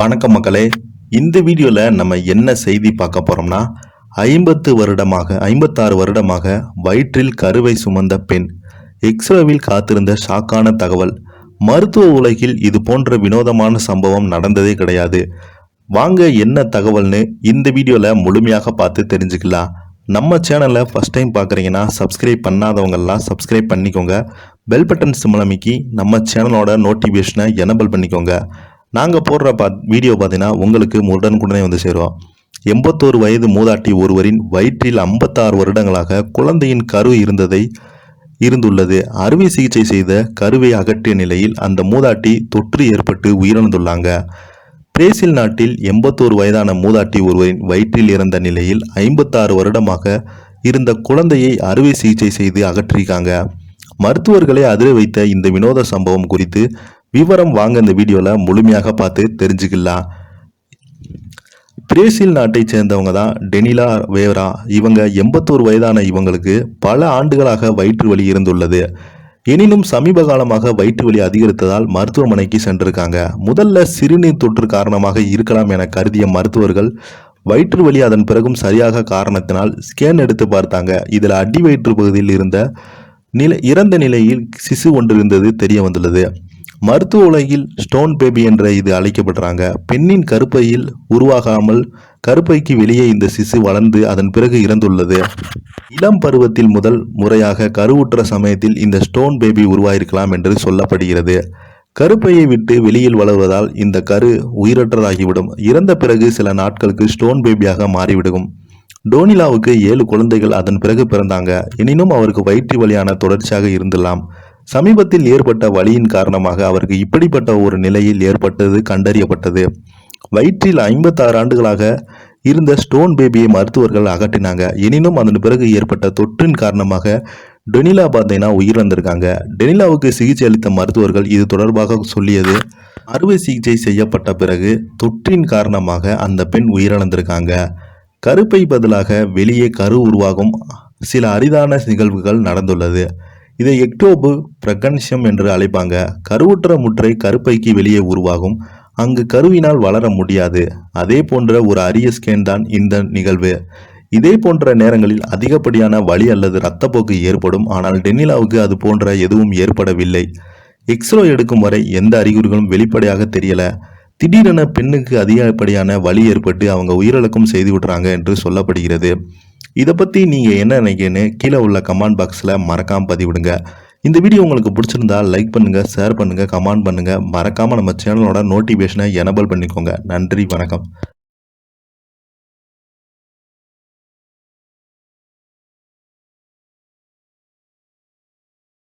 வணக்கம் மக்களே. இந்த வீடியோவில் நம்ம என்ன செய்தி பார்க்க போகிறோம்னா, 56 வருடமாக வயிற்றில் கருவை சுமந்த பெண் எக்ஸ்ரேவில் காத்திருந்த ஷாக்கான தகவல். மருத்துவ உலகில் இது போன்ற வினோதமான சம்பவம் நடந்ததே கிடையாது. வாங்க என்ன தகவல்னு இந்த வீடியோவில் முழுமையாக பார்த்து தெரிஞ்சுக்கலாம். நம்ம சேனலை ஃபஸ்ட் டைம் பார்க்குறீங்கன்னா சப்ஸ்கிரைப் பண்ணாதவங்கெல்லாம் சப்ஸ்கிரைப் பண்ணிக்கோங்க. பெல் பட்டன் சிம்பிள் அமைக்கி நம்ம சேனலோட நோட்டிஃபிகேஷனை எனபிள் பண்ணிக்கோங்க. நாங்கள் போடுற வீடியோ பார்த்தீங்கன்னா உங்களுக்கு உடனுக்குடனே வந்து சேருவோம். 81 வயது மூதாட்டி ஒருவரின் வயிற்றில் 56 வருடங்களாக குழந்தையின் கரு இருந்துள்ளது. அறுவை சிகிச்சை செய்த கருவை அகற்றிய நிலையில் அந்த மூதாட்டி தொற்று ஏற்பட்டு உயிரிழந்துள்ளாங்க. பிரேசில் நாட்டில் 81 வயதான மூதாட்டி ஒருவரின் வயிற்றில் இறந்த நிலையில் 56 வருடமாக இருந்த குழந்தையை அறுவை சிகிச்சை செய்து அகற்றிருக்காங்க. மருத்துவர்களை அதிர வைத்த இந்த வினோத சம்பவம் குறித்து விவரம் வாங்க இந்த வீடியோவில் முழுமையாக பார்த்து தெரிஞ்சுக்கலாம். பிரேசில் நாட்டை சேர்ந்தவங்க தான் டெனிலா வேரா. இவங்க 81 வயதான இவங்களுக்கு பல ஆண்டுகளாக வயிற்று வலி இருந்துள்ளது. எனினும் சமீப காலமாக வயிற்று வலி அதிகரித்ததால் மருத்துவமனைக்கு சென்றிருக்காங்க. முதல்ல சிறுநீர் தொற்று காரணமாக இருக்கலாம் என கருதிய மருத்துவர்கள் வயிற்று வலி அதன் பிறகும் சரியாக காரணத்தினால் ஸ்கேன் எடுத்து பார்த்தாங்க. இதில் அடி வயிற்று பகுதியில் இறந்த நிலையில் சிசு ஒன்று இருந்தது தெரிய வந்துள்ளது. மருத்துவ உலகில் ஸ்டோன் பேபி என்ற இது அழைக்கப்படுறாங்க. பெண்ணின் கருப்பையில் உருவாகாமல் கருப்பைக்கு வெளியே இந்த சிசு வளர்ந்து அதன் பிறகு இறந்துள்ளது. இளம் பருவத்தில் முதல் முறையாக கருவுற்ற சமயத்தில் இந்த ஸ்டோன் பேபி உருவாயிருக்கலாம் என்று சொல்லப்படுகிறது. கருப்பையை விட்டு வெளியில் வளர்வதால் இந்த கரு உயிரற்றதாகிவிடும். இறந்த பிறகு சில நாட்களுக்கு ஸ்டோன் பேபியாக மாறிவிடும். டோனிலாவுக்கு 7 குழந்தைகள் அதன் பிறகு பிறந்தாங்க. எனினும் அவருக்கு வயிற்று வலியான தொடர்ச்சியாக இருந்துள்ளலாம். சமீபத்தில் ஏற்பட்ட வலியின் காரணமாக அவருக்கு இப்படிப்பட்ட ஒரு நிலையில் ஏற்பட்டது கண்டறியப்பட்டது. வயிற்றில் 56 ஆண்டுகளாக இருந்த ஸ்டோன் பேபியை மருத்துவர்கள் அகற்றினாங்க. எனினும் அதன் பிறகு ஏற்பட்ட தொற்றின் காரணமாக டெனிலா பார்த்தீங்கன்னா உயிரிழந்திருக்காங்க. டெனிலாவுக்கு சிகிச்சை அளித்த மருத்துவர்கள் இது தொடர்பாக சொல்லியது, அறுவை சிகிச்சை செய்யப்பட்ட பிறகு தொற்றின் காரணமாக அந்த பெண் உயிரிழந்திருக்காங்க. கருப்பை பதிலாக வெளியே கரு உருவாகும் சில அரிதான நிகழ்வுகள் நடந்துள்ளது. இதை எக்டோபு பிரகன்ஷம் என்று அழைப்பாங்க. கருவுற்ற முற்றை கருப்பைக்கு வெளியே உருவாகும். அங்கு கருவினால் வளர முடியாது. அதே போன்ற ஒரு அரிய ஸ்கேன் தான் இந்த நிகழ்வு. இதே போன்ற நேரங்களில் அதிகப்படியான வலி அல்லது இரத்தப்போக்கு ஏற்படும். ஆனால் டெனிலாவுக்கு அது போன்ற எதுவும் ஏற்படவில்லை. எக்ஸ்ரே எடுக்கும் வரை எந்த அறிகுறிகளும் வெளிப்படையாக தெரியல. திடீரென பெண்ணுக்கு அதிகப்படியான வலி ஏற்பட்டு அவங்க உயிரிழக்கும் செய்து விடுறாங்க என்று சொல்லப்படுகிறது. இதை பற்றி நீங்கள் என்ன நினைக்கிறீங்கன்னு கீழே உள்ள கமெண்ட் பாக்ஸில் மறக்காமல் பதிவிடுங்க. இந்த வீடியோ உங்களுக்கு பிடிச்சிருந்தா லைக் பண்ணுங்கள், ஷேர் பண்ணுங்கள், கமெண்ட் பண்ணுங்கள். மறக்காமல் நம்ம சேனலோட நோட்டிஃபிகேஷனை எனபிள் பண்ணிக்கோங்க. நன்றி, வணக்கம்.